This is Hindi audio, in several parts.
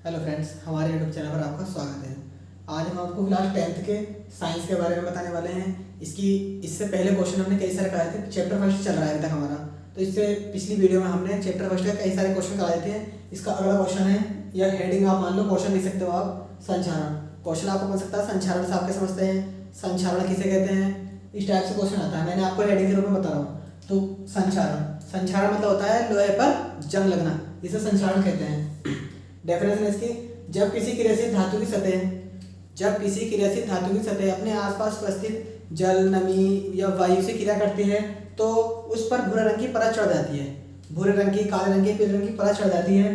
हेलो फ्रेंड्स, हमारे यूट्यूब चैनल पर आपका स्वागत है। आज हम आपको क्लास 10th के साइंस के बारे में बताने वाले हैं। इससे पहले क्वेश्चन हमने कई सारे कराए थे। चैप्टर फर्स्ट चल रहा है अभी तक हमारा। तो इससे पिछली वीडियो में हमने चैप्टर फर्स्ट के कई सारे क्वेश्चन कराए थे। इसका अगला क्वेश्चन है, या हेडिंग आप मान लो, क्वेश्चन लिख सकते हो आप, संचारण। क्वेश्चन आपको बन सकता है संचारण से आप क्या समझते हैं, संचारण किसे कहते हैं, इस टाइप से क्वेश्चन आता है। मैंने आपको हेडिंग के रूप में बता रहा हूँ। तो संचारण मतलब होता है लोहे पर जंग लगना, इसे संचारण कहते हैं। डेफिनेशन इसकी, जब किसी क्रियाशील धातु की सतह अपने आसपास उपस्थित जल, नमी या वायु से क्रिया करती है तो उस पर भूरे रंग की परत चढ़ जाती है। भूरे रंग की, काले रंग की, पीले रंग की परत चढ़ जाती है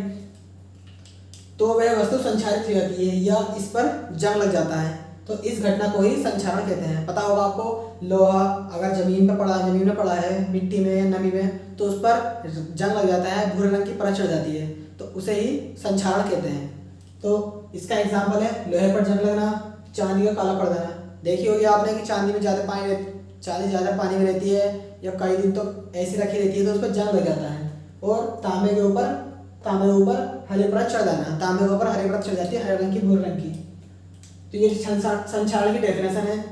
तो वह वस्तु संचारित हो जाती है या इस पर जंग लग जाता है। तो इस घटना को ही संचारण कहते हैं। पता होगा आपको, लोहा अगर जमीन में पड़ा है, मिट्टी में या नमी में, तो उस पर जंग लग जाता है, भूरे रंग की परत चढ़ जाती है, तो उसे ही संचारण कहते हैं। तो इसका एग्जाम्पल है लोहे पर जंग लगना, चांदी का काला पड़ जाना। देखी होगी आपने कि चांदी ज़्यादा पानी में रहती है या कई दिन तो ऐसी रखी रहती है तो उस पर जंग लग जाता है। और तांबे के ऊपर हरी परत चढ़ जाना, तांबे के ऊपर हरी परत चढ़ जाती है, हरे रंग की, भूरे रंग की। तो ये संचारण की डेफिनेशन है।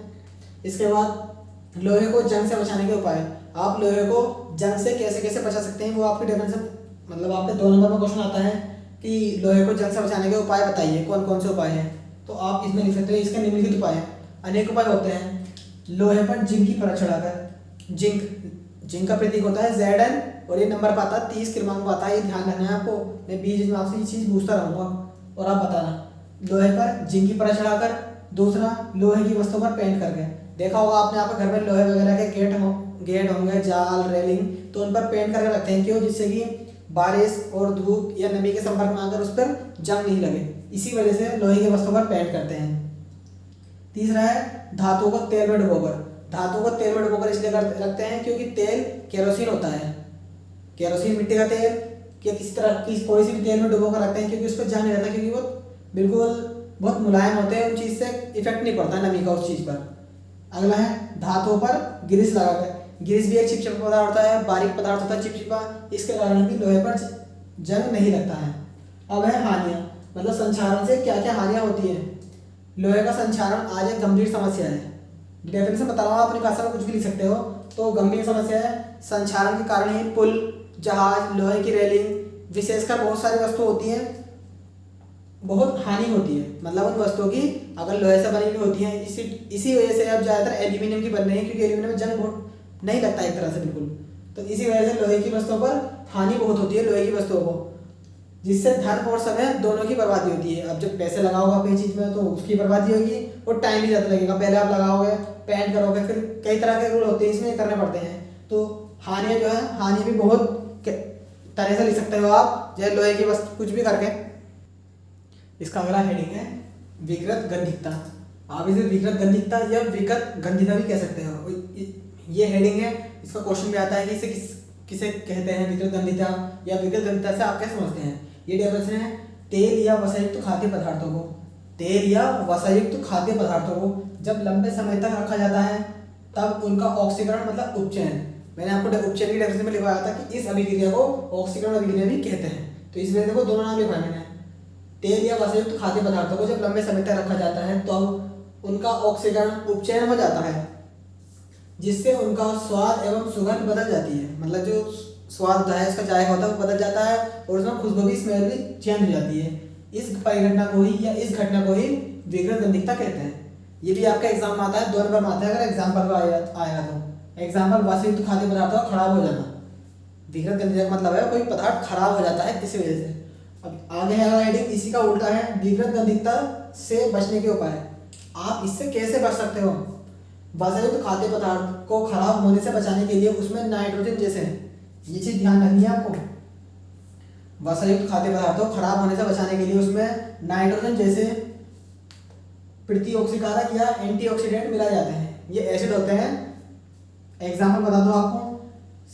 इसके बाद लोहे को जंग से बचाने के उपाय। आप लोहे को जंग से कैसे कैसे बचा सकते हैं वो आपकी डेफिनेशन, मतलब आपके 2 नंबर में क्वेश्चन आता है कि लोहे को जंग से बचाने के उपाय बताइए, कौन कौन से उपाय हैं। तो आप इसमें लिख सकते हो, इसके निम्नलिखित उपाय हैं। अनेक उपाय होते हैं। लोहे पर जिंक की परत चढ़ाकर, जिंक का प्रतीक होता है Zn और ये नंबर पाता है 30 क्रमांक पाता है। ये ध्यान रखना है आपको, मैं बीच में आपसे ये चीज़ पूछता रहूँगा और आप बताना। लोहे पर जिंक की परत चढ़ाकर। दूसरा, लोहे की वस्तुओं पर पेंट करके। देखा होगा आपने, आपके घर में लोहे वगैरह के गेट होंगे, जाल, रेलिंग, तो उन पर पेंट करके रखते हैं। क्यों? जिससे कि बारिश और धूप या नमी के संपर्क में आकर उस पर जंग नहीं लगे, इसी वजह से लोहे की वस्तुओं पर पेंट करते हैं। तीसरा है धातुओं को तेल में डुबोकर इसलिए रखते हैं क्योंकि तेल केरोसिन होता है। केरोसिन मिट्टी का तेल या किसी तरह की कोई सी भी तेल में डुबोकर रखते हैं क्योंकि उस पर जंग नहीं रहता, क्योंकि वो बिल्कुल बहुत मुलायम होते हैं, उन चीज़ से इफेक्ट नहीं पड़ता नमी का उस चीज़ पर। अगला है धातुओं पर ग्रीस लगाकर। ग्रीस भी एक चिपचिपा पदार्थ होता है, बारीक पदार्थ होता है, चिपचिपा, इसके कारण भी लोहे पर जंग नहीं लगता है। अब है हानियाँ, मतलब संचारण से क्या क्या हानियाँ होती हैं। लोहे का संचारण आज एक गंभीर समस्या है। डेफिनेशन बता रहा हूँ, अपनी भाषा में कुछ भी लिख सकते हो। तो गंभीर समस्या है, संचारण के कारण ही पुल, जहाज, लोहे की रेलिंग, विशेषकर बहुत सारी वस्तु होती हैं, बहुत हानि होती है। मतलब उन वस्तुओं की अगर लोहे से बनी हुई होती हैं, इसी वजह से अब ज़्यादातर एल्यूमिनियम की बन रही है, क्योंकि एल्यूमिनियम में जंग बहुत नहीं लगता एक तरह से बिल्कुल। तो इसी वजह से लोहे की वस्तुओं पर हानि बहुत होती है, लोहे की वस्तुओं को, जिससे धन और समय दोनों की बर्बादी होती है। अब जब पैसे लगाओगे कोई चीज़ में तो उसकी बर्बादी होगी और टाइम भी ज़्यादा लगेगा। पहले आप लगाओगे, पेंट करोगे, फिर कई तरह के रूल होते हैं, इसमें करने पड़ते हैं। तो हानियाँ जो है, हानि भी बहुत तरह से लिख सकते हो आप, जैसे लोहे की वस्तु कुछ भी करके। इसका अगला हेडिंग है विकृत गंधिकता। आप इसे विकृत गंधिकता या विकृत गंधिता भी कह सकते हो। ये हेडिंग है, इसका क्वेश्चन भी आता है कि इसे किसे कहते हैं, विकृत गंधिता या विकृत गंधिता से आप क्या समझते हैं। ये डेफिनेशन है, तेल या वसायुक्त खाद्य पदार्थों को जब लंबे समय तक रखा जाता है तब उनका ऑक्सीकरण मतलब उपचयन, मैंने आपको उपचयन की डेफिनेशन में लिखवाया था कि इस अभिक्रिया को ऑक्सीकरण अभिक्रिया भी कहते हैं। तो इसमें देखो दोनों नाम लिखवाए मैंने। तेल या वसायुक्त खाद्य पदार्थों को जब लंबे समय तक रखा जाता है तो उनका ऑक्सीकरण उपचयन हो जाता है, जिससे उनका स्वाद एवं सुगंध बदल जाती है। मतलब जो स्वाद होता है, इसका जायका होता है, वो बदल जाता है और उसमें खुशबू की स्मेल भी चेंज हो जाती है। इस परिघटना को ही या इस घटना को ही विकृत गंधिकता कहते हैं। ये भी आपका एग्जाम में आता है, 2 नंबर में आता है अगर एग्जाम्पल आएगा तो। एग्जाम्पल, वसायुक्त खाद्य पदार्थों का खराब हो जाना। विकृत गंधिकता का मतलब है कोई पदार्थ खराब हो जाता है किसी वजह से। अब आगे है हेडिंग, इसी का उल्टा है, विकृत गंधिकता से बचने के उपाय। आप इससे कैसे बच सकते हो। वसायुक्त खाद्य पदार्थ को खराब होने से बचाने के लिए उसमें नाइट्रोजन जैसे, ये चीज़ ध्यान रखनी है आपको। वसायुक्त खाद्य पदार्थों को खराब होने से बचाने के लिए उसमें नाइट्रोजन जैसे प्रतिऑक्सीकारक या एंटीऑक्सीडेंट मिलाए जाते हैं। ये एसिड होते हैं। एग्जाम्पल बता दो आपको,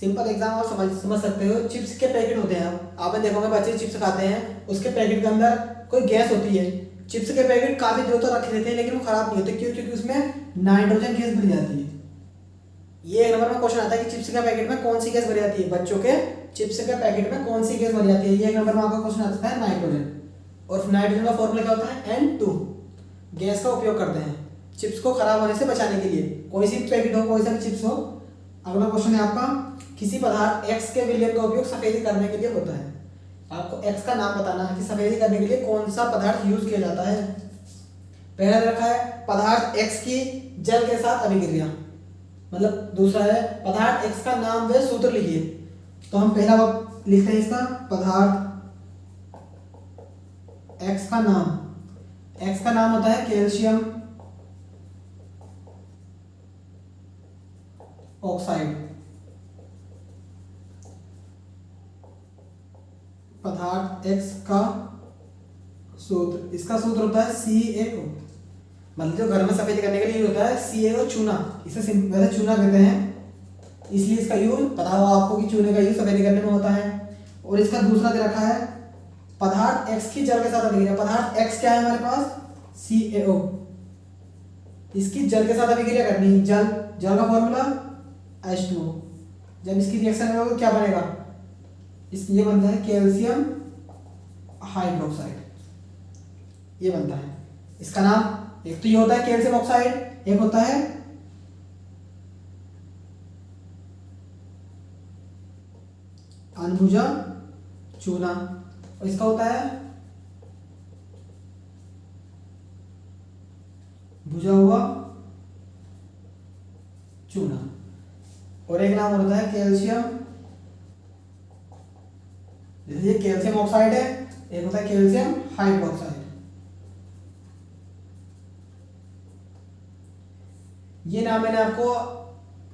सिंपल एग्जाम आप समझ सकते हो। चिप्स के पैकेट होते हैं, आपने देखोगे बच्चे चिप्स खाते हैं, उसके पैकेट के अंदर कोई गैस होती है। चिप्स के पैकेट काफ़ी दिनों तक रखे रहते हैं लेकिन वो खराब नहीं होते, क्यों? क्योंकि उसमें नाइट्रोजन गैस भरी जाती है। ये 1 नंबर में क्वेश्चन आता है कि चिप्स के पैकेट में कौन सी गैस भरी जाती है, बच्चों के चिप्स के पैकेट में कौन सी गैस भरी जाती है। ये 1 नंबर में आपका क्वेश्चन आता है नाइट्रोजन। और नाइट्रोजन का फॉर्मूला क्या होता है N2। गैस का उपयोग करते हैं चिप्स को खराब होने से बचाने के लिए, कोई सी पैकेट हो, कोई सा भी चिप्स हो। अगला क्वेश्चन है आपका, किसी पदार्थ X के विलयन का उपयोग सफेदी करने के लिए होता है। आपको X का नाम बताना है कि सफेदी करने के लिए कौन सा पदार्थ यूज किया जाता है। पहला रखा है पदार्थ X की जल के साथ अभिक्रिया, मतलब दूसरा है पदार्थ X का नाम व सूत्र लिखिए। तो हम पहला लिखते हैं इसका, पदार्थ X का नाम, X का नाम होता है कैल्शियम ऑक्साइड। पदार्थ X का सूत्र, इसका सूत्र होता है CaO, मतलब जो घर में सफेदी करने के लिए यूज होता है CaO चूना, इसे वैसे चूना कहते हैं, इसलिए इसका यूज पता हो आपको कि चूने का यूज सफेदी करने में होता है। और इसका दूसरा दे रखा है पदार्थ X की जल के साथ अभिक्रिया। पदार्थ X क्या है हमारे पास CaO, इसकी जल के साथ अभिक्रिया करनी है। जल का फॉर्मूला H2O। जब इसकी रिएक्शन होगा तो क्या बनेगा, ये बनता है कैल्शियम हाइड्रोक्साइड, ये बनता है। इसका नाम एक तो ये होता है कैल्शियम ऑक्साइड, एक होता है अनभुजा चूना, और इसका होता है भुजा हुआ चूना। और एक नाम होता है कैल्शियम, जैसे ये कैल्शियम ऑक्साइड है, एक होता है कैल्शियम हाइड्रोक्साइड। ये नाम मैंने आपको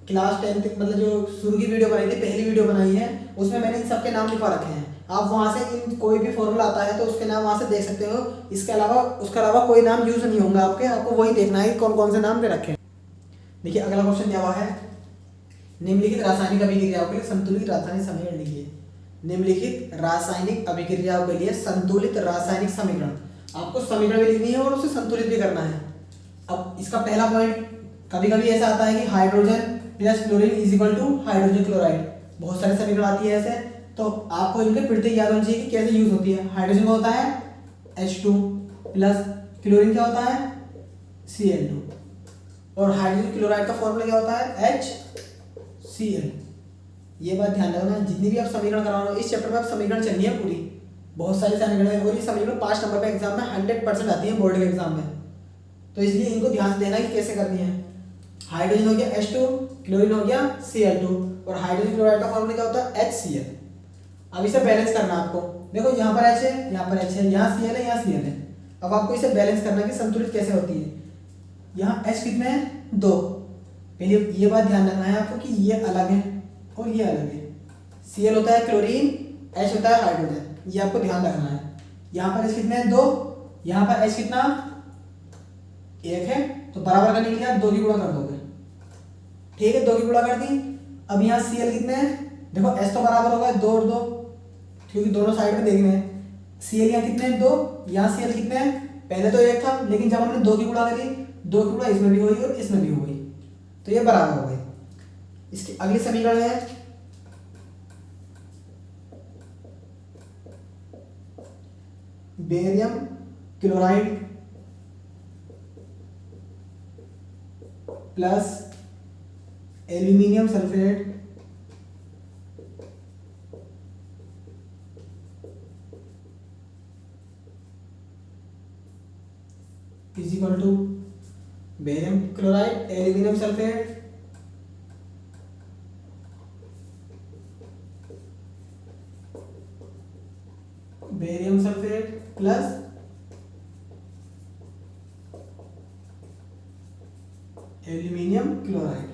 क्लास 10 मतलब जो शुरू की वीडियो बनाई थी, पहली वीडियो बनाई है, उसमें मैंने इन सबके नाम लिखवा रखे हैं। आप वहां से कोई भी फॉर्मूला आता है तो उसके नाम वहां से देख सकते हो। इसके अलावा उसके अलावा कोई नाम यूज नहीं होंगे आपको वही देखना है कौन कौन से नाम पे रखे। देखिए अगला क्वेश्चन क्या हुआ है, निम्नलिखित रासायनिक अभिक्रियाओं के लिए संतुलित रासायनिक समीकरण लिखिए। निम्नलिखित रासायनिक अभिक्रियाओं के लिए संतुलित रासायनिक समीकरण, आपको समीकरण भी लिखनी है और उसे संतुलित भी करना है। अब इसका पहला पॉइंट, कभी कभी ऐसा आता है कि hydrogen plus chlorine is equal to hydrogen chloride, बहुत सारे समीकरण आती है ऐसे, तो आपको इनके प्रत्येक याद होना चाहिए कि कैसे यूज होती है। हाइड्रोजन का होता है H2 प्लस क्लोरीन क्या होता है Cl2, और हाइड्रोजन क्लोराइड का फॉर्मूला क्या होता है HCl। ये बात ध्यान रखना, जितनी भी आप समीकरण कराओ इस चैप्टर में आप समीकरण चलनी है पूरी, बहुत सारे समीकरण है, और ये समीकरण 5 नंबर पे एग्जाम में 100% आती है बोर्ड के एग्जाम में, तो इसलिए इनको ध्यान से देना कि कैसे करनी है। हाइड्रोजन हो गया H2, क्लोरीन हो गया Cl2, और हाइड्रोजन क्लोराइड का फॉर्मूला क्या होता है HCl। अब इसे बैलेंस करना आपको, देखो यहाँ पर H है, यहाँ पर H है, यहाँ Cl है, यहाँ Cl है। अब आपको इसे बैलेंस करना कि संतुलित कैसे होती है। यहाँ H कितने हैं 2, पहले ये बात ध्यान रखना है आपको कि ये अलग है और ये अलग है। Cl होता है क्लोरीन, H होता है हाइड्रोजन, ये आपको ध्यान रखना है। यहाँ पर H कितने हैं 2, यहाँ पर H कितना 1 है, तो बराबर करने के लिए आप 2 की गुणा कर दोगे, ठीक है 2 की गुणा कर दी। अब यहाँ Cl कितने हैं, देखो S तो बराबर होगा 2 और 2, क्योंकि दोनों साइड में देखने हैं। Cl यहाँ कितने हैं 2, यहाँ Cl कितने हैं, पहले तो 1 था, लेकिन जब हमने 2 की गुणा करी, 2 की गुणा इसमें भी हुई और इसमें भी हो गई, तो ये बराबर हो गई। इसकी अगली समीकरण है barium chloride plus aluminium sulphate is equal to barium chloride aluminium sulphate barium sulphate plus aluminium chloride.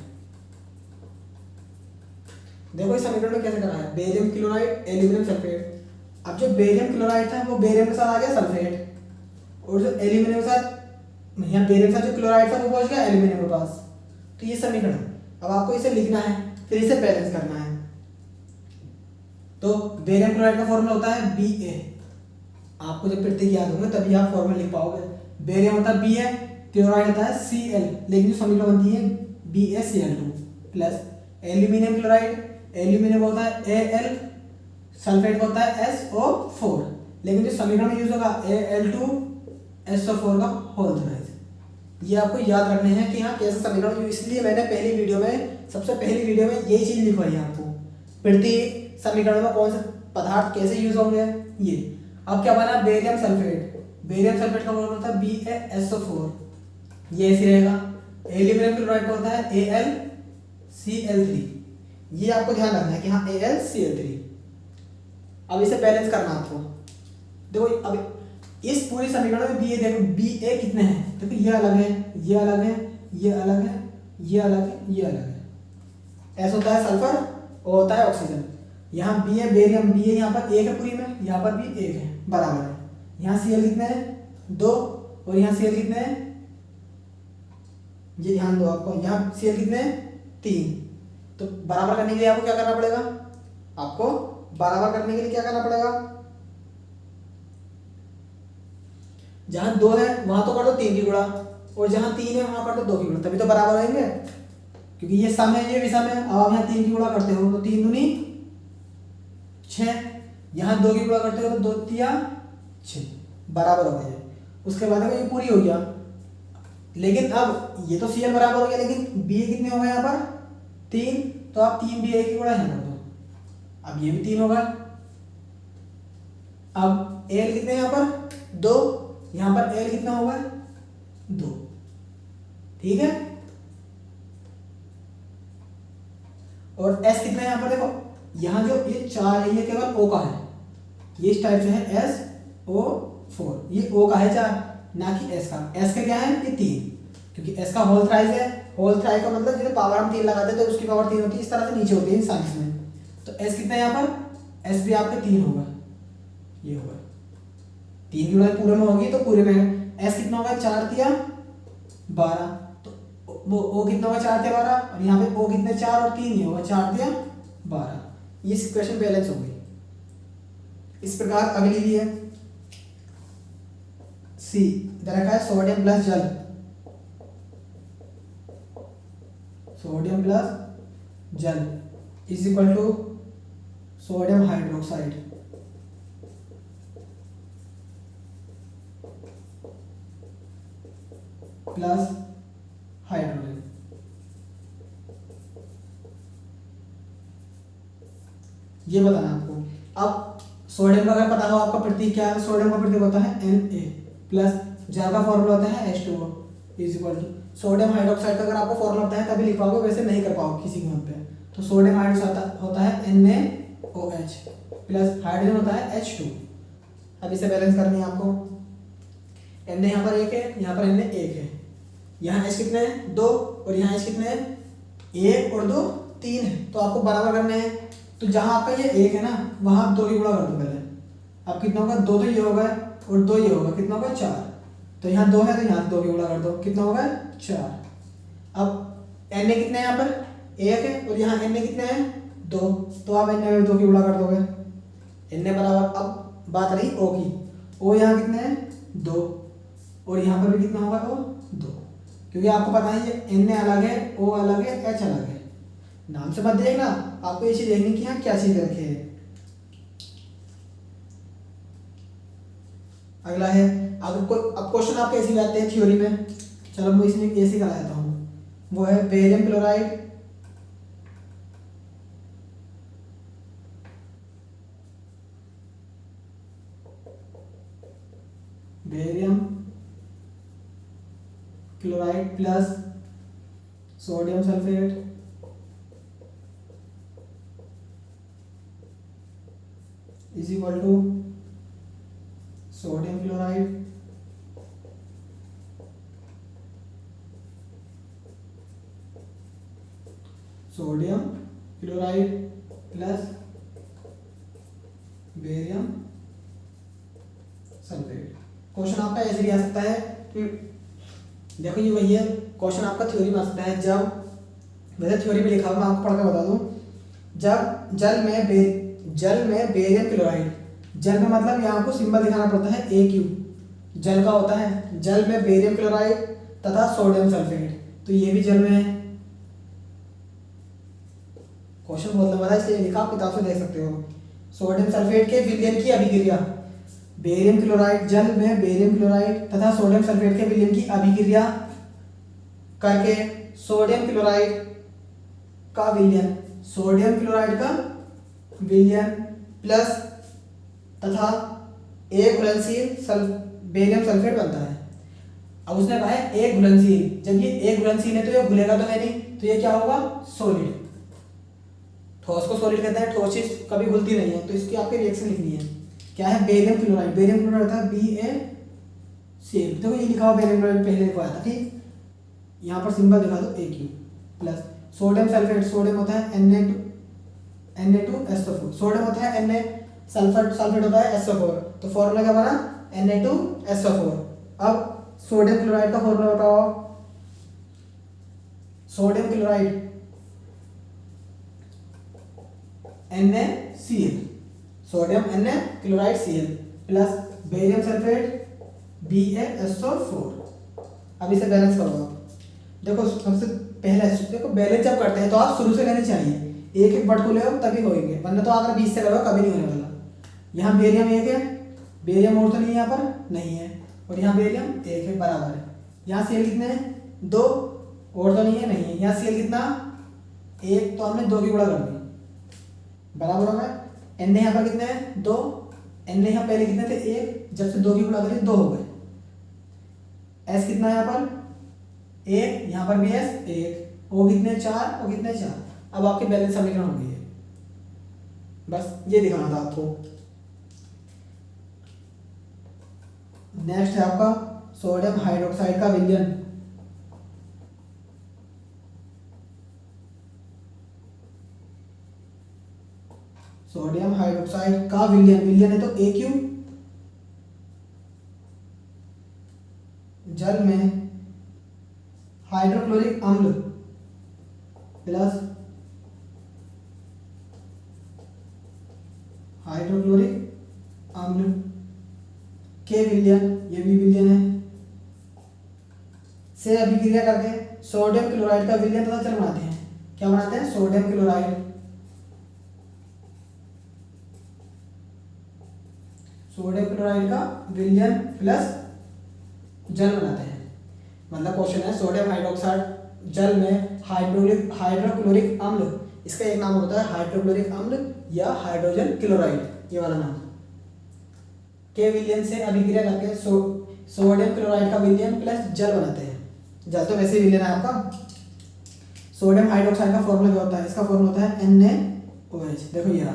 देखो इस समीकरण में कैसे करना है, बेरियम क्लोराइड एल्यूमिनियम सल्फेट। अब जो बेरियम क्लोराइड था वो बेरियम के साथ आ गया सल्फेट, और जो एल्यूमिनियम के साथ, यहाँ बेरियम के साथ जो क्लोराइड था वो पहुंच गया एल्यूमिनियम के पास, तो ये समीकरण। अब आपको इसे लिखना है, फिर इसे बैलेंस करना है। तो बेरियम क्लोराइड का फॉर्मूला होता है Ba, आपको जब प्रत्येक याद होंगे तभी आप फॉर्मूला लिख पाओगे। बेरियम होता है Ba, क्लोराइड होता है Cl, लेकिन जो समीकरण बनती है BaCl2 plus aluminium chloride, aluminium होता है Al, सल्फेट होता है SO4, लेकिन जो समीकरण में यूज होगा Al2SO4 का होल थ्राइस। ये आपको याद रखने हैं कि हाँ कैसे समीकरण, इसलिए मैंने पहली वीडियो में, सबसे पहली वीडियो में यही चीज लिखवाई है आपको, प्रत्येक समीकरण में कौन से पदार्थ कैसे यूज होंगे ये। अब क्या बना, बेरियम सल्फेट। बेरियम सल्फेट का फॉर्मूला होता है BaSO4, ये ऐसे रहेगा। एल्यूमिनियम क्लोराइड का होता है AlCl3, ये आपको ध्यान रखना है कि हाँ AlCl3। अब इसे बैलेंस करना आपको। देखो अब इस पूरे समीकरण में Ba, देखो Ba कितने हैं, देखो ये अलग है, ये अलग है, ये अलग है, ये अलग है, ये अलग है। ऐसा होता है सल्फर और होता है ऑक्सीजन। यहाँ Ba बेरियम, Ba यहाँ पर एक है पूरी में, यहाँ पर भी एक है, बराबर है। यहाँ Cl कितने हैं, 2, और यहाँ Cl कितने हैं, ये ध्यान दो आपको, यहाँ Cl कितने हैं, 3। तो बराबर करने के लिए आपको क्या करना पड़ेगा, आपको बराबर करने के लिए क्या करना पड़ेगा, जहां 2 है वहां तो कर दो 3 की गुणा, और जहां 3 है वहां कर दो 2 की गुणा, तभी तो बराबर होंगे, क्योंकि ये सम है ये भी सम है। अब आप यहाँ 3 की गुणा करते हो तो 3 दूनी 6, यहाँ 2 की गुणा करते हो तो 2 तिया 6, बराबर हो गया। उसके बाद में ये पूरी हो गया, लेकिन अब ये तो Cl बराबर हो गया, लेकिन Ba कितने हो गए यहाँ पर, 3, तो आप 3 Ba की गुणा यहाँ कर दो, अब ये भी 3 होगा। अब Al कितने यहाँ पर, 2, यहाँ पर L कितना होगा, 2, ठीक है। और S कितना है यहाँ पर, देखो यहाँ जो ये 4 है ये केवल O का है, ये इस टाइप से है SO4, ये O का है 4, ना कि S का। S का क्या है, ये 3, क्योंकि S का होल थ्राइस है। होल थ्राइस का मतलब जैसे पावर हम 3 लगाते हैं तो उसकी पावर 3 होती है, इस तरह से नीचे होती है साइंस में। तो S कितना है यहाँ पर, S भी आपके 3 होगा, ये होगा 3 की गुणा पूरे में होगी तो पूरे में। S कितना होगा, 4 तिया 12, तो वो O कितना होगा, 4 तिया 12, और यहाँ पे O कितने 4 और 3 ही होगा, 4 तिया 12। ये इक्वेशन बैलेंस हो गई। इस प्रकार अगली भी है C, इधर रखा है सोडियम प्लस जल, सोडियम प्लस जल is equal to sodium hydroxide plus hydrogen. ये बताना आपको। अब सोडियम का अगर पता हो आपका प्रतीक क्या है, सोडियम का प्रतीक होता है Na, प्लस जल का फॉर्मूला होता है H2O is equal to sodium hydroxide का अगर आपको फॉर्मूला होता है तभी लिख पाओगे, वैसे नहीं कर पाओगे किसी के पे। तो सोडियम हाइड्रोक्साइड होता है NaOH प्लस हाइड्रोजन होता है H2। अब इसे बैलेंस करनी है आपको। Na यहाँ पर 1 है, यहाँ पर Na 1 है, यहाँ H कितने हैं 2, और यहाँ H कितने हैं 1 और 2 3 है, तो आपको बराबर करने हैं। तो जहाँ आपका ये 1 है ना वहाँ आप 2 की गुणा कर दो पहले। अब कितना होगा, 2 तो ये होगा और 2 ये होगा, कितना होगा 4। तो यहाँ 2 है तो यहाँ 2 की गुणा कर दो, कितना होगा 4। अब Na कितने हैं यहाँ पर 1 है, और यहाँ Na कितने हैं 2, तो आप Na में 2 की गुणा कर दोगे, Na बराबर। अब बात रही O की, O यहाँ कितने हैं 2, और यहाँ पर भी कितना होगा O 2, क्योंकि आपको पता है ये Na अलग है, O अलग है, H अलग है। नाम से मत देखना, आपको ये चीज देखनी कि यहाँ क्या चीज रखे है। अगला है, अगर कोई अब क्वेश्चन आपके ऐसे आते हैं थ्योरी में, चलो मैं इसमें ऐसे करा देता हूँ, वो है barium chloride plus sodium sulphate is equal to sodium chloride plus barium sulphate. Question आपका ऐसे भी आ सकता है, देखो ये वही है क्वेश्चन आपका थ्योरी में आ सकता है। जब वैसे थ्योरी में लिखा हुआ, मैं आपको पढ़ के बता दूं, जब जल में बेरियम क्लोराइड, जल में मतलब यहाँ आपको सिंबल दिखाना पड़ता है AQ, जल का होता है, जल में बेरियम क्लोराइड तथा सोडियम सल्फेट, तो ये भी जल में है। क्वेश्चन बहुत लंबा था इसलिए लिखा, आप किताब से देख सकते हो। सोडियम सल्फेट के विलयन की अभिक्रिया, बेरियम क्लोराइड, जल में बेरियम क्लोराइड तथा सोडियम सल्फेट के विलयन की अभिक्रिया करके सोडियम क्लोराइड का विलयन, सोडियम क्लोराइड का विलयन प्लस तथा एक घुलनशील बेरियम सल्फेट बनता है। अब उसने कहा है एक घुलनशील, जब ये एक घुलनशील है तो ये घुलेगा तो है नहीं, तो ये क्या होगा, सॉलिड। ठोस को सॉलिड कहते हैं, ठोस चीज कभी घुलती नहीं है, तो इसकी आपके रिएक्शन लिखनी है। क्या है, बेरियम क्लोराइड, बेरियम क्लोराइड होता है BaCl। देखो ये लिखा हुआ बेरियम क्लोराइड पहले लिखवाया था, ठीक। यहाँ पर सिंबल दिखा दो Aq plus sodium sulphate, sodium होता है Na2SO4, सोडियम होता है Na, सल्फेट होता है SO4, तो फॉर्मूला क्या बना, Na2SO4। अब सोडियम क्लोराइड का फॉर्मूला बताओ। Sodium chloride NaCl, sodium Na chloride Cl plus barium sulphate BaSO4। अब इसे बैलेंस करो आप। देखो सबसे पहले देखो बैलेंस जब करते हैं तो आप शुरू से लेने चाहिए, एक एक बट को ले तभी होंगे, वरना तो अगर 20 से करो कभी नहीं होने वाला। यहाँ बेरियम एक है, बेरियम और तो नहीं है, यहाँ पर नहीं है, और यहाँ बेरियम एक है, बराबर है। यहाँ Cl कितने हैं, 2, और तो नहीं है, नहीं है। यहाँ Cl कितना, 1, तो हमने 2 की गुणा कर दी, बराबर हो गया। Na यहाँ पर कितने हैं, 2, Na यहाँ पहले कितने थे, 1, जब से 2 की गुणा करी 2 हो गए। S कितना है यहाँ पर, 1, यहाँ पर भी S 1, O कितने 4, O कितने 4। अब आपके बैलेंस समीकरण हो गई है, बस ये दिखाना था आपको। नेक्स्ट है आपका सोडियम हाइड्रोक्साइड का विलयन। सोडियम हाइड्रोक्साइड का विलयन, विलयन है तो Aq, जल में हाइड्रोक्लोरिक अम्ल प्लस हाइड्रोक्लोरिक अम्ल के विलयन, ये भी विलयन है, से अभिक्रिया करके सोडियम क्लोराइड का विलयन पता चल बनाते हैं। क्या बनाते हैं, सोडियम क्लोराइड, सोडियम क्लोराइड का विलयन प्लस जल बनाते हैं। मतलब क्वेश्चन है सोडियम हाइड्रोक्साइड जल में हाइड्रोक्लोरिक अम्ल, इसका एक नाम होता है हाइड्रोक्लोरिक अम्ल या हाइड्रोजन क्लोराइड, ये वाला नाम, के विलयन से अभिक्रिया करके सोडियम क्लोराइड का विलयन प्लस जल बनाते हैं। जल तो वैसे विलयन है आपका। सोडियम हाइड्रोक्साइड का फॉर्मूला क्या होता है, इसका फॉर्मूला होता है NaOH। देखो ये रहा,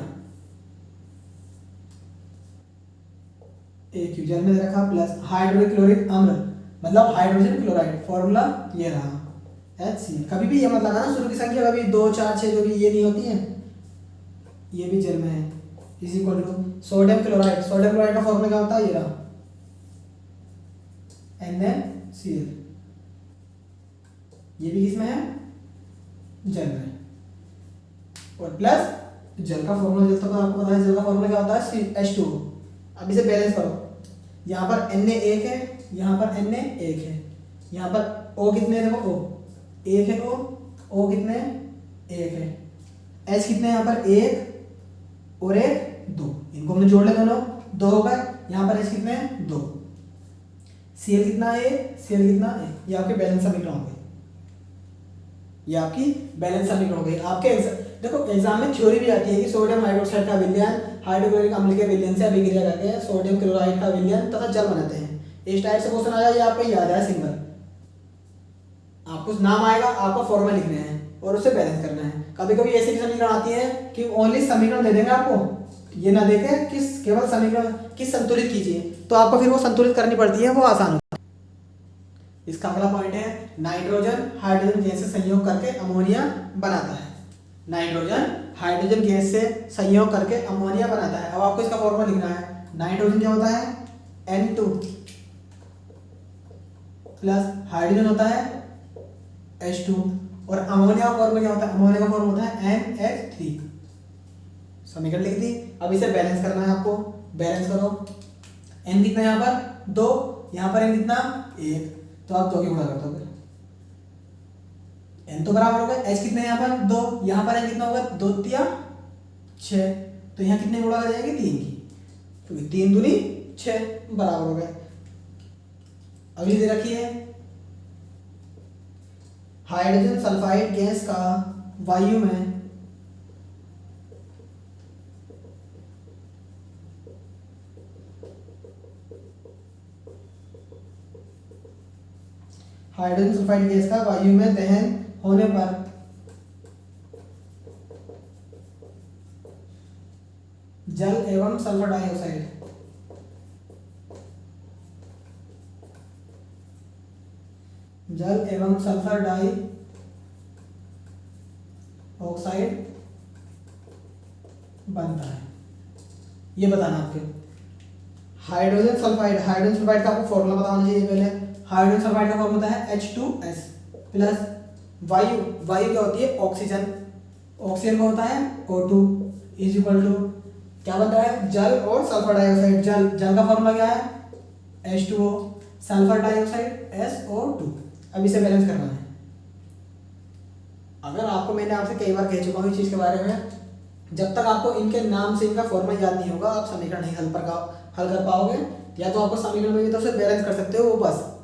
एक जल में रखा प्लस हाइड्रोक्लोरिक अम्ल मतलब हाइड्रोजन क्लोराइड, फॉर्मूला ये रहा HCl। कभी भी ये मत लगाना शुरू की संख्या कभी 2, 4, 6 जो भी ये नहीं होती है, ये भी जल में है, is equal to sodium chloride, sodium chloride का फॉर्मूला क्या होता है, ये रहा NaCl। ये भी किसमें है, जल में, और प्लस जल का फॉर्मूला, जल तो आपको पता है, जल का फॉर्मूला क्या होता है H2। अब इसे बैलेंस करो, यहाँ पर Na 1 है, यहाँ पर Na 1 है, यहाँ पर O कितने है, देखो O 1 है, O कितने 1 है, H कितने यहाँ पर 1 और 1 2, इनको हमने जोड़ ले दोनों, 2 हो गए। यहाँ पर H कितने हैं 2, Cl कितना है, Cl कितना है, ये आपके बैलेंस समीकरण हो गए, ये आपकी बैलेंस समीकरण हो गई। आपके देखो एग्जाम में थ्योरी भी आती है कि सोडियम हाइड्रोक्साइड का विलयन हाइड्रोक्लोरिक अम्ल के विलयन से अभिक्रिया करके सोडियम क्लोराइड का विलयन तथा जल बनाते हैं। इस टाइप से क्वेश्चन आ जाए, ये आपको याद है सिंबल, आपको नाम आएगा, आपको फॉर्मूला लिखने हैं और उसे बैलेंस करना है। कभी कभी ऐसी समीकरण आती है कि ओनली समीकरण दे देंगे आपको, ये ना देखे किस केवल समीकरण किस संतुलित कीजिए, तो आपको फिर वो संतुलित करनी पड़ती है, वो आसान होता है। इसका अगला पॉइंट है नाइट्रोजन हाइड्रोजन गैस से संयोग करके अमोनिया बनाता है। नाइट्रोजन हाइड्रोजन गैस से संयोग करके अमोनिया बनाता है। अब आपको इसका फॉर्मूला लिखना है, नाइट्रोजन क्या होता है N2 प्लस हाइड्रोजन होता है H2, और अमोनिया का फॉर्मूला क्या होता है, अमोनिया का फॉर्मूला होता है NH3। समीकरण लिख दी। अब इसे बैलेंस करना है आपको, बैलेंस करो। N कितना यहाँ पर 2, यहाँ पर N कितना 1, तो आप 2 की गुणा कर दोगे, N तो बराबर होगा, H कितने यहाँ पर 2, यहाँ पर N कितना होगा 2 3 6, तो यहाँ कितने गुणा कर जाएंगे 3 की, क्योंकि 3 दूनी 6 बराबर हो गए। अगली दे रखी है हाइड्रोजन सल्फाइड गैस का वायु में हाइड्रोजन सल्फाइड गैस का वायु में दहन होने पर जल एवं सल्फर डाइऑक्साइड जल एवं सल्फर डाई ऑक्साइड बनता है। ये बताना आपके हाइड्रोजन सल्फाइड का आपको फॉर्मूला बताना चाहिए पहले। हाइड्रोजन सल्फाइड का फॉर्मूला है H2S प्लस वायु क्या होती है ऑक्सीजन का होता है O2 इज इक्वल टू क्या बनता है जल और सल्फर डाइऑक्साइड। जल का फॉर्मूला क्या है H2O, सल्फर डाइऑक्साइड SO2। अब इसे बैलेंस करना है। अगर आपको मैंने आपसे कई बार कह चुका हूँ इस चीज़ के बारे में, जब तक आपको इनके नाम से इनका फॉर्मूला याद नहीं होगा आप समीकरण नहीं हल कर पाओगे। या तो आपको समीकरण में भी तो उसे बैलेंस कर सकते हो,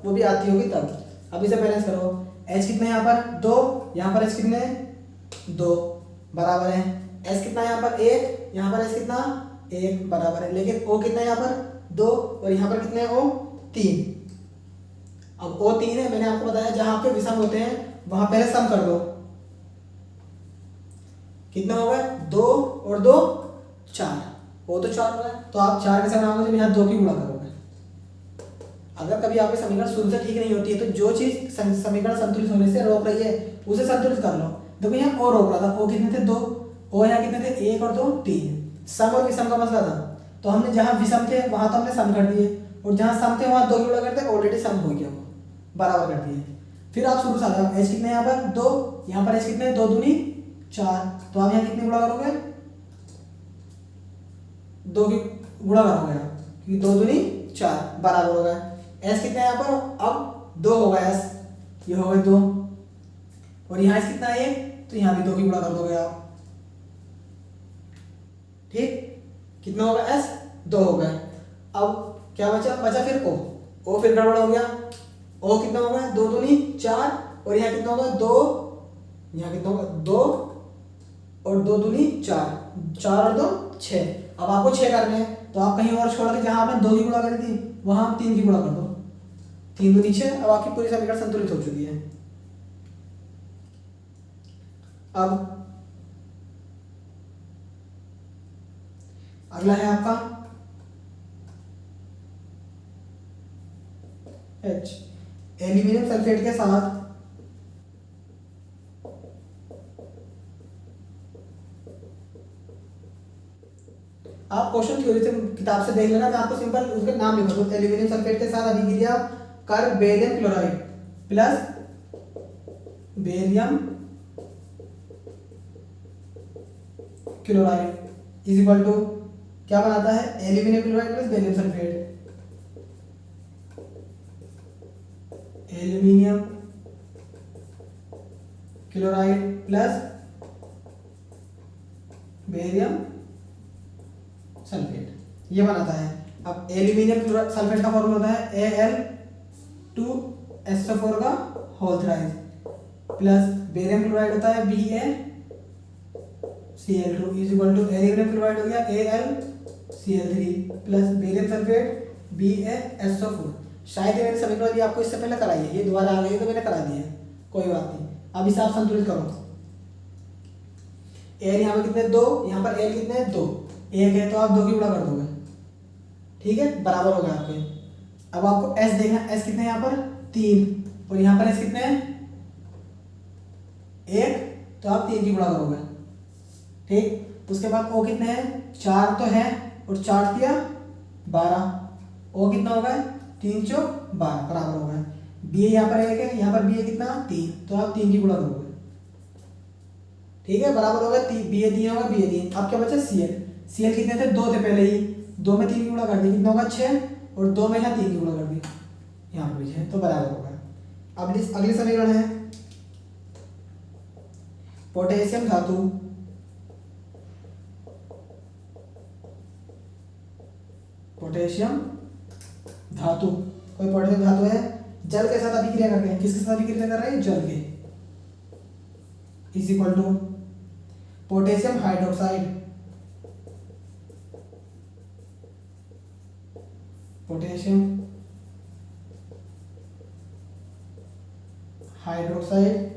वो भी आती होगी तब। अब इसे बैलेंस करो। H कितना है यहाँ पर 2, यहाँ पर H कितने 2 बराबर है। S कितना है यहाँ पर 1, यहाँ पर S कितना 1 बराबर है। लेकिन O कितना है यहाँ पर 2 और यहाँ पर कितने O 3। अब O 3 है, मैंने आपको बताया जहां आपके विषम होते हैं वहां पहले सम कर दो। कितना हो गया 2 और 2 4, O तो 4 हो गया। तो आप 4 के साथ आओगे तो यहाँ 2 की गुणा करोगे। अगर कभी आपकी समीकरण शुरू से ठीक नहीं होती है तो जो चीज समीकरण संतुलित होने से रोक रही है उसे संतुलित कर लो। देखो यहाँ O रोक रहा था, O कितने थे 2, O यहाँ कितने थे 1 और 2 3। सम और विषम का मसला था तो हमने जहां विषम थे वहां तो हमने सम कर दिए और जहां सम थे वहां 2 की गुणा करते ऑलरेडी सम हो गया, वो बराबर कर दिए। फिर आप शुरू से आ जाओ। H कितने यहाँ पर 2, यहाँ पर H कितने 2 दूनी 4। तो आप यहाँ कितने गुणा करोगे 2 की गुणा करोगे आप, क्योंकि 2 दूनी 4 बराबर हो गया। S कितना है यहाँ पर अब 2 होगा S, ये हो गए 2 और यहाँ S कितना है 1 तो यहाँ भी 2 की गुणा कर दोगे आप। ठीक कितना होगा S 2 हो गया। अब क्या बचा फिर O फिर गड़बड़ हो गया। O कितना होगा 2 दूनी 4 और यहाँ कितना होगा 2, यहाँ कितना होगा 2 और 2 दूनी 4 और 2 6। अब आपको 6 करने हैं तो आप कहीं और छोड़ के जहां आपने 2 की गुणा करी थी वहां आप 3 की गुणा कर दो। 3 दूनी 6। अब आपकी पूरी समीकरण संतुलित हो चुकी है। अब अगला है आपका H। एल्यूमिनियम सल्फेट के साथ आप क्वेश्चन थ्योरी से किताब से देख लेना, मैं आपको सिंपल उसके नाम लिखा दूं। एल्यूमिनियम सल्फेट के साथ अभिक्रिया कर barium chloride plus barium chloride is equal to क्या बनाता है aluminium chloride plus barium sulphate. Aluminium chloride plus barium sulphate ये बनाता है। अब एल्यूमिनियम सल्फेट का फॉर्मूला होता है Al2SO4 का whole thrice plus barium chloride होता है BaCl2 is equal to aluminium chloride हो गया AlCl3 plus barium sulphate BaSO4। शायद ये मैंने समीकरण भी आपको इससे पहले कराई है, ये दोबारा आ गई है तो मैंने करा दी है, कोई बात नहीं। अब इसे आप संतुलित करो। Al यहाँ पर कितने 2, यहाँ पर Al कितने 2 1 है तो आप 2 की गुणा कर दोगे। ठीक है बराबर हो गया आपके। अब आपको S देखना, S कितने यहाँ पर 3 और यहाँ पर S कितने हैं 1 तो आप 3 की गुणा करोगे। ठीक उसके बाद O कितने हैं 4 तो है और 4 किया 12। O कितना होगा 3 चौक 12 बराबर हो गया। B यहाँ पर 1 है, यहाँ पर B है कितना 3 तो आप 3 की गुणा करोगे। ठीक है बराबर होगा BA 3 होगा BA 3। अब क्या बचा Cl कितने थे 2 थे पहले ही, 2 में 3 की गुणा कर दी कितना होगा 6 और 2 में यहाँ 3 की गुणा कर दी यहाँ पर भी 6 तो बराबर होगा। अब अगली समीकरण है पोटेशियम धातु पोटेशियम धातु, कोई पोटेशियम धातु है, जल के साथ अभिक्रिया कर रहे हैं, किसके साथ अभिक्रिया कर रहे हैं, जल के, is equal to potassium hydroxide, potassium hydroxide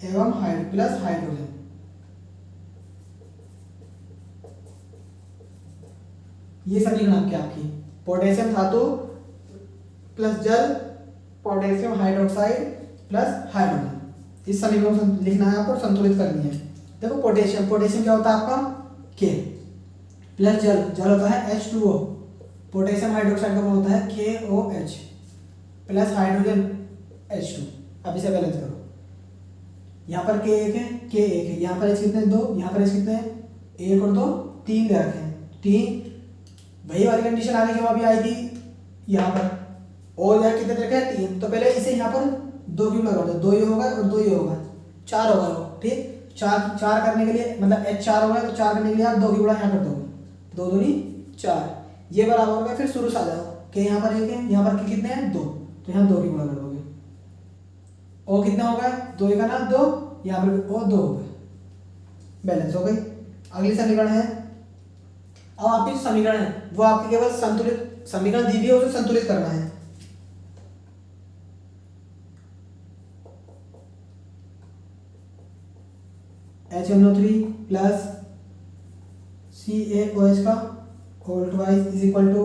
एवं प्लस हाइड्रोजन, ये समीकरण आपकी आपकी पोटेशियम धातु प्लस जल, पोटेशियम हाइड्रोक्साइड प्लस हाइड्रोजन, इस समीकरण को लिखना है आपको, संतुलित करनी है। देखो पोटेशियम, पोटेशियम क्या होता है आपका के, प्लस जल, जल होता है H2O, पोटेशियम हाइड्रोक्साइड का फॉर्म होता है KOH, प्लस हाइड्रोजन H2। अब इसे बैलेंस करो, यहाँ पर K1 है, K1 है, यहाँ पर H कितने, 2, यहाँ पर H कितने हैं, 1 और 2, 3 दे रखे हैं, 3, वही वाली कंडीशन आगे जो अभी आई थी यहाँ पर, और यहाँ कितने दे रखे हैं, 3, तो पहले इसे यहाँ पर 2 क्यों लगा दो, 2 ये होगा और 2 ये होगा, 4 होगा वो, ठीक, 4 करने के लिए मतलब H 4 होगा, तो 4 करने के लिए आप 2 की गुणा यहाँ कर दोगे, 2 दूनी 4, ये बराबर होगा, फिर शुरू से आ जाओ कि यहाँ पर 1 है, यहाँ पर कितने हैं, 2, तो यहाँ 2 की गुणा कर दोगे, ओ कितना होगा, 2 का ना 2, यहाँ पर ओ 2 हो गए, बैलेंस हो गई। अगली समीकरण है, अब आपकी जो समीकरण है वो आपके केवल संतुलित समीकरण दी हुई है, उसे संतुलित करना है। HNO3 प्लस CaOH का whole twice is equal to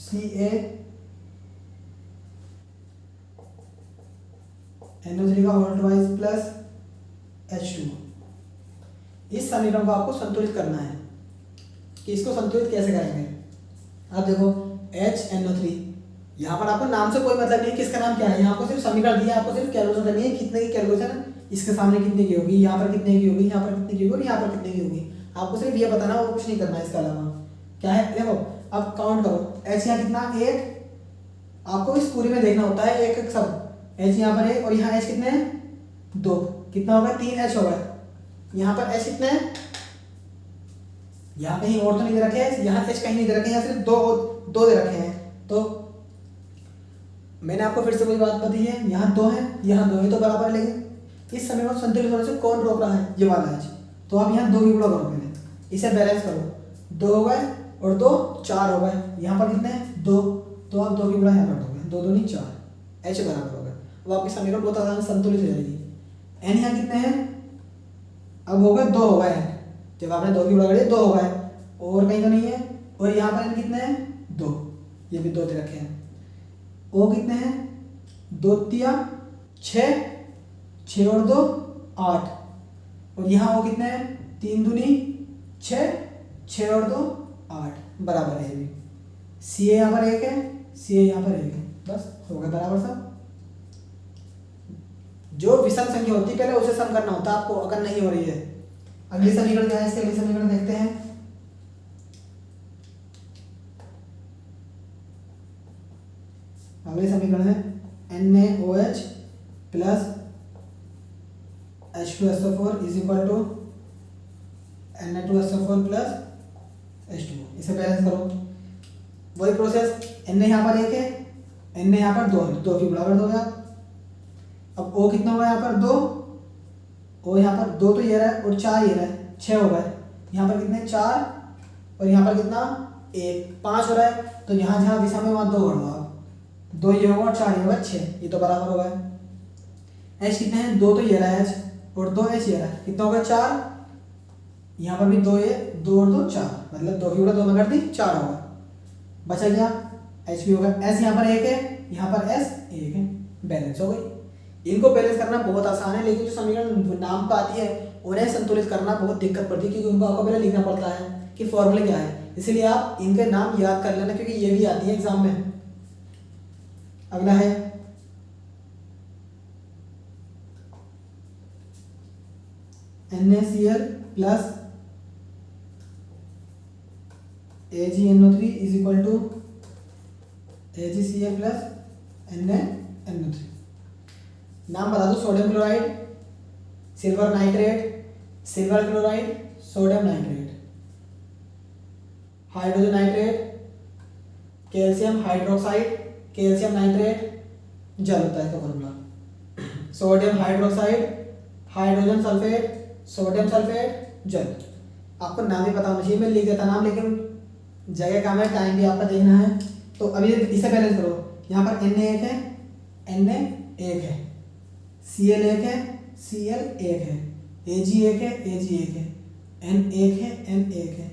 CaNO3 का होल ट्वाइस प्लस H2। इस समीकरण को आपको संतुलित करना है, कि इसको संतुलित कैसे करेंगे। आप देखो HNO3, यहाँ पर आपको नाम से कोई मतलब नहीं, किसका नाम क्या है, यहाँ आपको सिर्फ समीकरण दिया, आपको सिर्फ कैलकुलेशन करनी है, कितने की कैलकुलेशन, इसके सामने कितने की होगी, यहाँ पर कितने की होगी, यहाँ पर कितने की होगी और यहाँ पर कितने की होगी, आपको सिर्फ ये बताना, और कुछ नहीं करना है इसके अलावा। क्या है, देखो अब काउंट करो, H यहाँ कितना, 1, आपको इस पूरी में देखना होता है एक एक सब, H यहाँ पर 1 और यहाँ H कितने हैं, 2, कितना होगा, 3H होगा, यहाँ पर H कितने हैं, यहाँ कहीं और तो नहीं दे रखे हैं, यहाँ H कहीं नहीं दे रखे हैं, यहाँ सिर्फ 2 दे रखे हैं, तो मैंने आपको फिर से वही बात बताई है, यहाँ 2 है, यहाँ 2 है, तो बराबर, लेकिन इस समय में संतुलित होने से कौन रोक रहा है, ये वाला H, तो आप यहाँ 2 की गुणा करो, पहले इसे बैलेंस करो, 2 हो गए और 2 4 हो गए, यहाँ पर कितने हैं, 2, तो आप 2 की गुणा यहाँ कर दोगे, 2 दूनी 4, H बराबर हो गया। अब आपकी समीकरण बहुत आसान संतुलित हो जाएगी। N यहाँ कितने हैं, अब हो गए 2 हो गए हैं, जब आपने 2 की गुणा करी 2 हो गए, और कहीं तो नहीं है, और यहाँ पर N कितने हैं, 2, ये भी 2 दे रखे हैं, O कितने हैं, 2 तिया 6, 6 और 2 8, और यहाँ O कितने हैं, 3 दूनी 6, 6 और 2 8, बराबर है। ये भी CA यहाँ पर 1 है, CA यहाँ पर 1 है, बस हो गया बराबर सब। जो विषम संख्या होती है पहले उसे सम करना होता है आपको, अगर नहीं हो रही है। अगली समीकरण क्या है, इसके अगली समीकरण देखते हैं। अगली समीकरण है NaOH plus H2SO4 is equal to Na2SO4 plus H2O। इसे बैलेंस करो, वही प्रोसेस, Na यहाँ पर 1 है, Na यहाँ पर 2 है, 2 की बराबर दोगे आप। अब O कितना होगा यहाँ पर 2, O यहाँ पर 2 तो ये रहा है और 4 ये रहा है, 6 हो गए, यहाँ पर कितने 4 और यहाँ पर कितना 1, 5 हो रहा है, तो यहाँ जहाँ विषम है वहाँ 2 भर दो आप, 2 ये होगा और 4 ये होगा, 6, ये तो बराबर होगा। H कितने हैं, 2 तो ये रहा है H और 2 H ये रहा है, कितना होगा 4, यहाँ पर भी 2 ये, 2 और 2 4, मतलब 2 की गुणा 2 में कर दी 4 होगा, बचा गया H भी होगा। S यहाँ पर 1 है, यहाँ पर S 1 है, बैलेंस हो गई। इनको बैलेंस करना बहुत आसान है, लेकिन जो समीकरण नाम पर आती है उन्हें संतुलित करना बहुत दिक्कत पड़ती है, क्योंकि उनको आपको पहले लिखना पड़ता है कि फॉर्मूले क्या है, इसलिए आप इनके नाम याद कर लेना, क्योंकि ये भी आती है एग्जाम में। अगला है NaCl plus AgNO3 is equal to AgCl plus NaNO3। नाम बता दो, sodium chloride, silver nitrate, silver chloride, sodium nitrate, hydrogen nitrate, calcium hydroxide, calcium nitrate, जल होता है इसका formula. Sodium hydroxide, hydrogen sulphate, sodium sulphate, जल। आपको नाम भी पता होना चाहिए, मैं लिख देता नाम, लेकिन जगह कम है, टाइम भी आपका देखना है। तो अभी इसे बैलेंस करो। यहाँ पर Na एक है, Na एक है, Cl एक है, Cl एक है, Ag एक है, Ag एक है, N एक है, N एक है,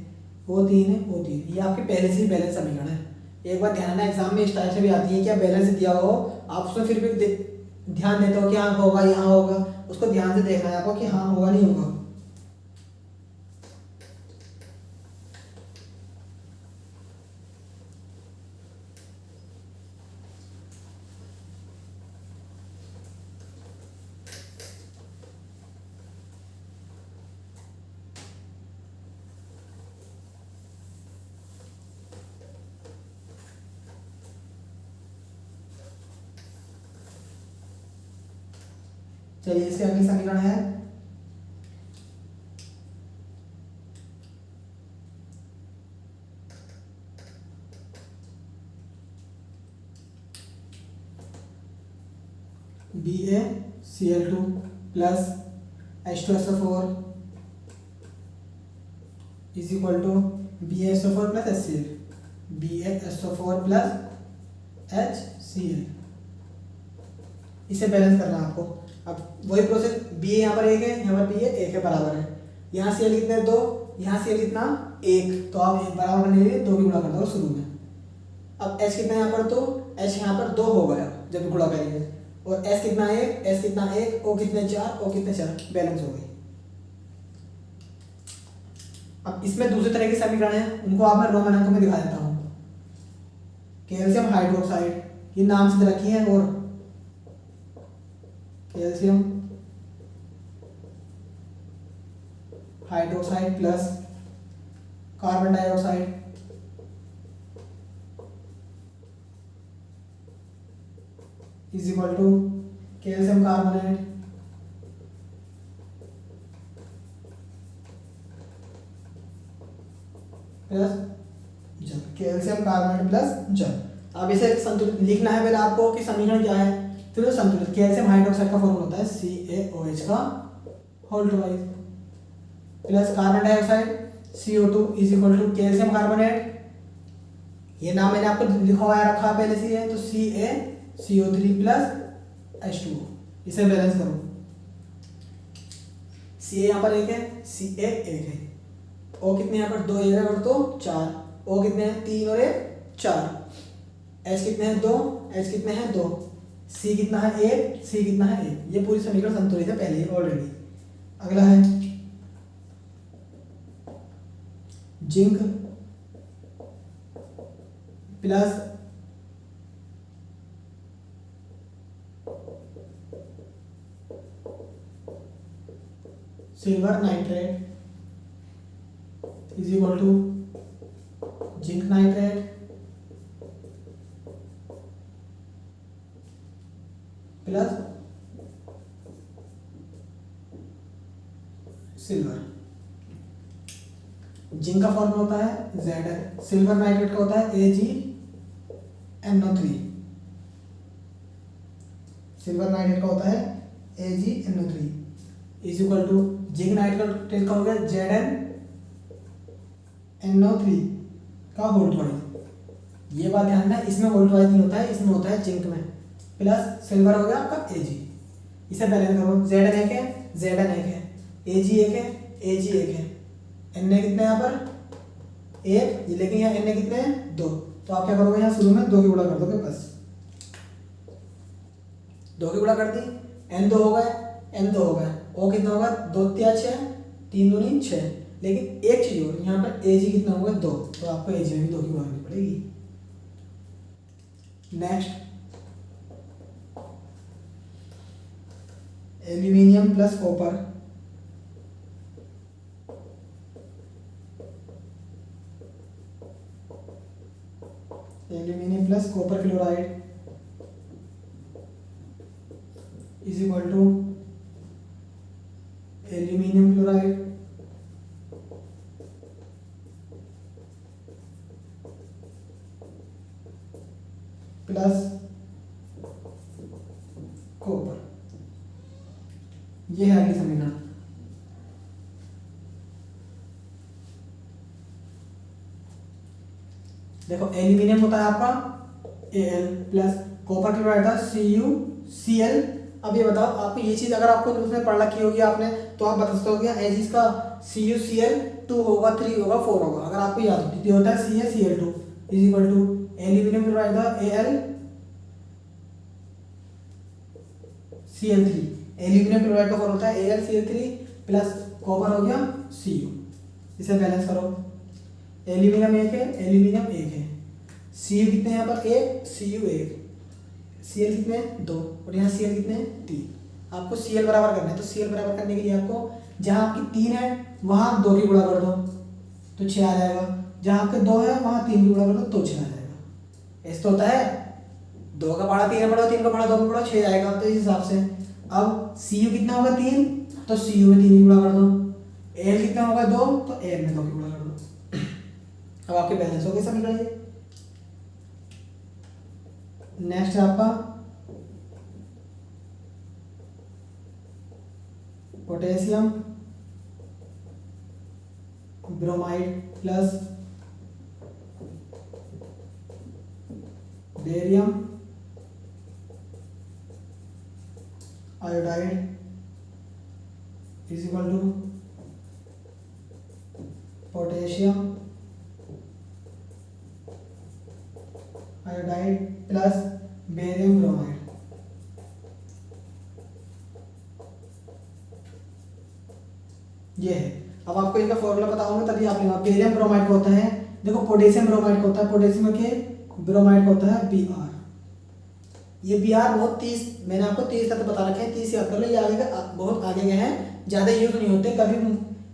O तीन है, O तीन। ये आपके पहले से ही बैलेंस समीकरण है। एक बार ध्यान रखना, एग्जाम में इस टाइप से भी आती है, क्या बैलेंस दिया हो, आप उसमें फिर भी ध्यान देते हो कि हाँ होगा, यहाँ होगा, उसको ध्यान से देखना है आपको कि हाँ होगा नहीं होगा। चलिए इसके अगले समीकरण है BaCl2 plus H2SO4 is equal to BaSO4 plus HCl, BaSO4 plus HCl। इसे बैलेंस करना है आपको। अब वही प्रोसेस, Ba यहाँ पर एक है, यहाँ पर Ba एक है, बराबर है। यहाँ Cl कितने, दो, यहाँ Cl कितना, एक, तो आप एक बराबर करने के लिए दो की गुणा कर दो शुरू में। अब H कितना यहाँ पर, तो H यहाँ पर दो हो गया जब गुणा करेंगे, और S कितना एक, S कितना एक, O कितने चार, O कितने चार, बैलेंस हो गई। अब इसमें दूसरे तरह के समीकरण है, उनको आप मैं रोमन अंक में दिखा देता हूँ। कैल्शियम हाइड्रोक्साइड, ये नाम से रखी है, और calcium hydroxide plus carbon dioxide is equal to calcium carbonate plus जल, कैल्शियम कार्बोनेट प्लस जल। अब इसे संतुलित लिखना है पहले आपको कि समीकरण क्या है, फिर संतुलित। कैल्शियम हाइड्रोक्साइड का फॉर्मूला होता है CaOH का whole twice plus carbon dioxide CO2 is equal to calcium carbonate, ये नाम मैंने आपको लिखा हुआ रखा पहले से है, तो CaCO3 प्लस H2O। इसे बैलेंस करो। Ca यहाँ पर एक है, Ca एक है, O कितने यहाँ पर, दो, एक है और दो चार, O कितने हैं, तीन और एक चार, H कितने हैं, दो, H कितने हैं, दो, C कितना है, एक, C कितना है, एक। ये पूरी समीकरण संतुलित है पहले ही ऑलरेडी। अगला है zinc plus silver nitrate is equal to zinc nitrate plus silver. जिंक का फॉर्मूला होता है Zn, सिल्वर नाइट्रेट का होता है AgNO3, सिल्वर नाइट्रेट का होता है AgNO3 is equal to zinc nitrate का हो गया ZnNO3 का होल ट्वाइस। ये बात ध्यान रखना, इसमें होल ट्वाइस नहीं होता है, इसमें होता है जिंक में, प्लस सिल्वर हो गया आपका Ag। इसे बैलेंस करो, Zn एक है, Zn एक है, Ag एक है, Ag एक है, Na कितने यहाँ पर, एक, लेकिन यहाँ Na कितने हैं, दो, तो आप क्या करोगे, यहाँ शुरू में दो की गुणा कर दोगे, बस दो की गुणा कर दी, N दो हो गए, N दो हो गए, O कितना होगा, दो तिया छः, तीन दूनी छः, लेकिन एक चीज और, यहाँ पर Ag कितना होगा, दो, तो आपको Ag में भी दो की गुणा करनी पड़ेगी। Next aluminium plus copper, aluminium plus copper chloride is equal to aluminium chloride plus copper. ये है अगली समीकरण। देखो एल्यूमिनियम होता है आपका Al प्लस कॉपर क्लोराइड था CuCl। अब ये बताओ आपको ये चीज अगर आपको उसमें पढ़ रखी होगी आपने तो आप बता सकते हो क्या एज इसका CuCl 2 होगा 3 होगा 4 होगा। अगर आपको याद होती तो होता है CaCl2 is equal to aluminium chloride था AlCl3। एल्यूमिनियम क्लोराइड का फॉर्मूला होता है AlCl3 प्लस कॉपर हो गया Cu। इसे बैलेंस करो। एल्यूमिनियम एक है, एल्यूमिनियम एक है, Cu कितने हैं यहाँ पर एक, Cu एक, Cl कितने दो और यहाँ Cl कितने तीन। आपको Cl बराबर करना है तो Cl बराबर करने के लिए आपको जहाँ आपकी 3 है वहाँ 2 की गुणा कर दो तो 6 आ जाएगा, जहाँ आपके 2 है वहाँ 3 की गुणा कर दो तो 6 आ जाएगा। ऐसा तो होता है 2 का पढ़ा 3 में पढ़ो, 3 का पढ़ा 2 में पढ़ो 6 आएगा। तो इस हिसाब से अब Cu कितना होगा 3 तो Cu में 3 की गुणा कर दो, Al कितना होगा 2 तो Al में 2 की गुणा कर दो। अब आपके बैलेंस हो गए समीकरण ये। नेक्स्ट है आपका potassium bromide plus barium iodide is equal to potassium iodide plus barium bromide. ये है। अब आपको इनका फॉर्मूला पता होगा तभी आप लेना। बेरियम ब्रोमाइड को होता है, देखो पोटेशियम ब्रोमाइड को होता है, पोटेशियम के ब्रोमाइड को होता है Br। ये Br बहुत 30 मैंने आपको 30 तक बता रखे हैं, 30 याद कर लो। ये आगे का बहुत आगे गए हैं, ज़्यादा यूज नहीं होते कभी।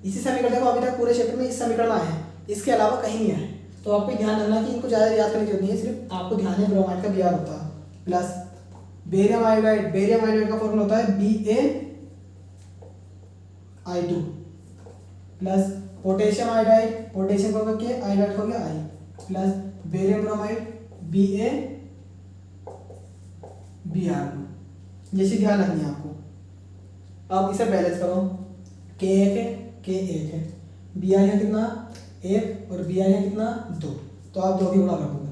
इसी समीकरण देखो अभी तक पूरे क्षेत्र में इस समीकरण आए हैं, इसके अलावा कहीं नहीं आए। तो आपको ध्यान रखना कि इनको ज़्यादा याद करने की जरूरत नहीं है, सिर्फ आपको ध्यान है ब्रोमाइड का Br होता है plus barium iodide. Barium iodide का फॉर्मूला होता है BaI2 plus potassium iodide, potassium का के आयोडाइड हो गया I plus barium bromide BaBr। जैसे ध्यान रखनी है आपको। अब इसे बैलेंस करो। K एक है, K एक है, Bi है कितना 1 और Bi है कितना 2 तो आप 2 की गुणा कर दोगे।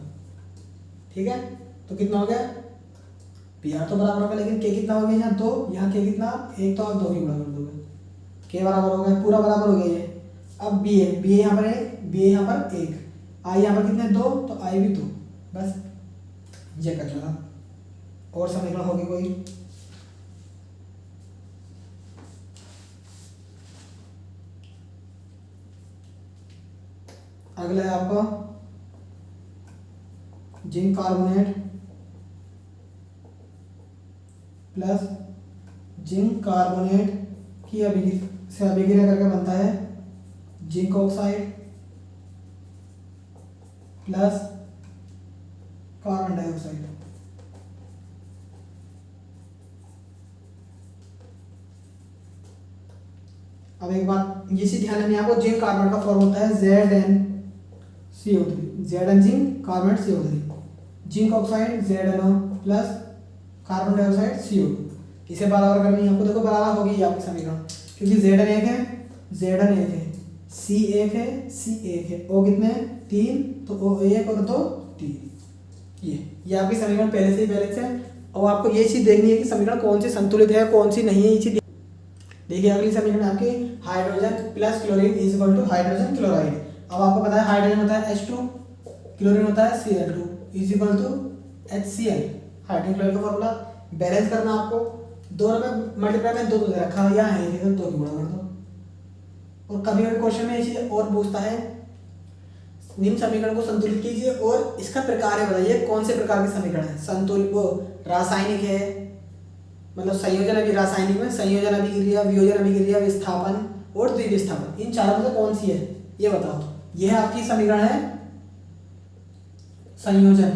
ठीक है तो कितना हो गया Br तो बराबर होगा, लेकिन K कितना हो गया यहाँ 2, यहाँ K कितना 1 तो आप 2 की गुणा कर दोगे। K बराबर हो गया, पूरा बराबर हो गया ये। अब Ba यहाँ पर 1, Ba यहाँ पर 1, I यहाँ पर कितने 2 तो I भी 2। बस ये कर लेना। और समीकरण होगी कोई? अगला है आपका zinc carbonate plus zinc carbonate की अभिक्रिया करके बनता है zinc oxide plus carbon dioxide. अब एक बात ये सी ध्यान रखनी है आपको, जिंक कार्बोनेट का फॉर्म होता है ZnCO3, Zn zinc carbonate CO3, zinc oxide ZnO plus carbon dioxide CO2। इसे बराबर करनी है आपको। देखो बराबर होगी आपकी समीकरण, क्योंकि Zn एक है, Zn एक है, C एक है, C एक है, O कितने 3 तो O 1 और 2 3। ये आपकी समीकरण पहले से ही बैलेंस है। और आपको ये चीज़ देखनी है कि समीकरण कौन सी संतुलित है कौन सी नहीं है। ये चीज़ देखिए अगली समीकरण आपकी hydrogen plus chlorine is equal to hydrogen chloride. अब आपको पता है हाइड्रोजन होता है H2, क्लोरीन होता है Cl2 is equal to HCl। Hydrogen chloride का फॉर्मूला बैलेंस करना आपको, दोनों में मल्टीप्लाई में 2 दे रखा है, यहाँ है लेकिन 2 की गुणा कर दो। और कभी कभी क्वेश्चन में ये चीज़ और पूछता है निम्न समीकरण को संतुलित कीजिए और इसका प्रकार है बताइए कौन से प्रकार के समीकरण है। संतुलित वो रासायनिक है, मतलब संयोजन अभी रासायनिक में संयोजन अभिक्रिया, वियोजन अभिक्रिया, विस्थापन और द्विविस्थापन, इन चारों में से कौन सी है ये बताओ। यह आपकी समीकरण है संयोजन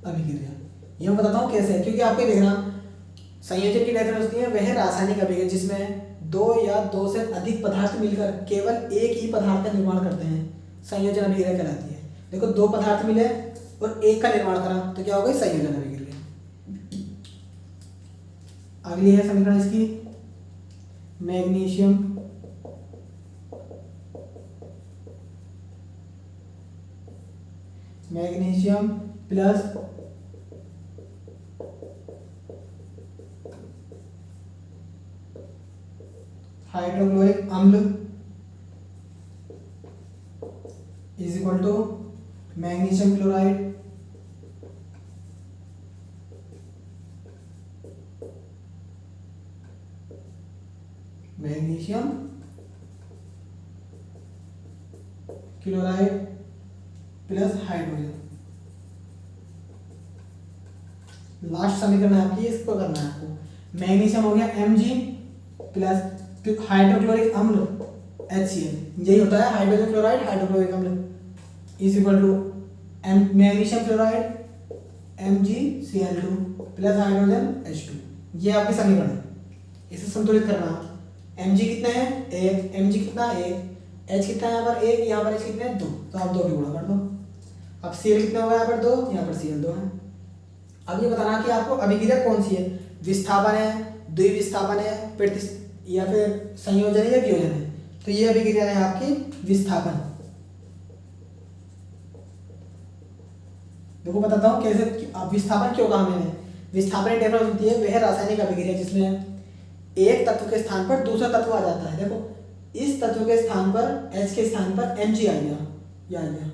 अभिक्रिया। ये मैं बताता हूँ कैसे है, क्योंकि आपको देखना संयोजन की डेफिनेशन होती है वह रासायनिक अभिक्रिया जिसमें 2 या 2 से अधिक पदार्थ मिलकर केवल एक ही पदार्थ का निर्माण करते हैं, संयोजन अभिक्रिया कहलाती है। देखो 2 पदार्थ मिले और एक का निर्माण करा तो क्या हो गई, संयोजन अभिक्रिया। अगली है समीकरण इसकी, मैग्नीशियम प्लस हाइड्रोक्लोरिक अम्ल is equal to magnesium chloride plus hydrogen. Last समीकरण है आपकी, इसको करना है आपको। मैग्नीशियम हो गया Mg प्लस हाइड्रोक्लोरिक अम्ल HCl, यही होता है हाइड्रोजन क्लोराइड हाइड्रोक्लोरिक अम्ल, is equal to magnesium chloride MgCl2 plus hydrogen H2। ये आपके समीकरण है, इसे संतुलित करना। Mg कितना है, 1, Mg कितना 1, H कितना है यहाँ पर 1, यहाँ पर H कितने हैं 2, तो आप 2 की गुणा कर दो। अब Cl कितना होगा यहाँ पर 2, यहाँ पर Cl2 है। अब ये बताना कि आपको अभिक्रिया कौन सी है, विस्थापन है, द्विविस्थापन है, या फिर संयोजन है या वियोजन है। तो ये अभिक्रिया है आपकी विस्थापन। देखो बताता हूँ कैसे विस्थापन क्यों कहा मैंने। विस्थापन डिफरेंस होती है वह रासायनिक अभिक्रिया जिसमें एक तत्व के स्थान पर दूसरा तत्व आ जाता है। देखो इस तत्व के स्थान पर H के स्थान पर Mg आ गया, या आ गया,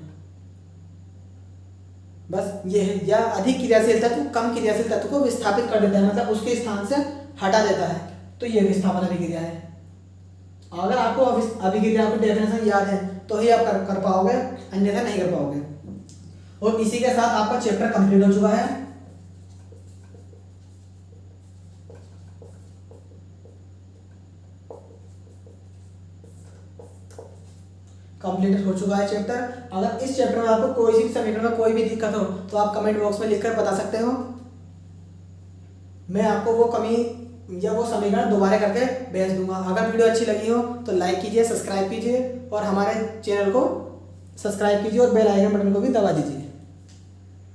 बस ये है। या अधिक क्रियाशील तत्व कम क्रियाशील तत्व को विस्थापित कर देता है, मतलब उसके स्थान से हटा देता है, तो ये विस्थापन अभिक्रिया है। अगर आपको अभिक्रिया को डेफिनेशन याद है तो ही आप कर पाओगे, अन्यथा नहीं कर पाओगे। और इसी के साथ आपका चैप्टर कंप्लीट हो चुका है। कंप्लीट हो चुका है चैप्टर। अगर इस चैप्टर में आपको कोई सी समीकरण में कोई भी दिक्कत हो तो आप कमेंट बॉक्स में लिखकर बता सकते हो, मैं आपको वो कमी या वो समीकरण दोबारा करके भेज दूंगा। अगर वीडियो अच्छी लगी हो तो लाइक कीजिए, सब्सक्राइब कीजिए और हमारे चैनल को सब्सक्राइब कीजिए और बेल आइकन बटन को भी दबा दीजिए।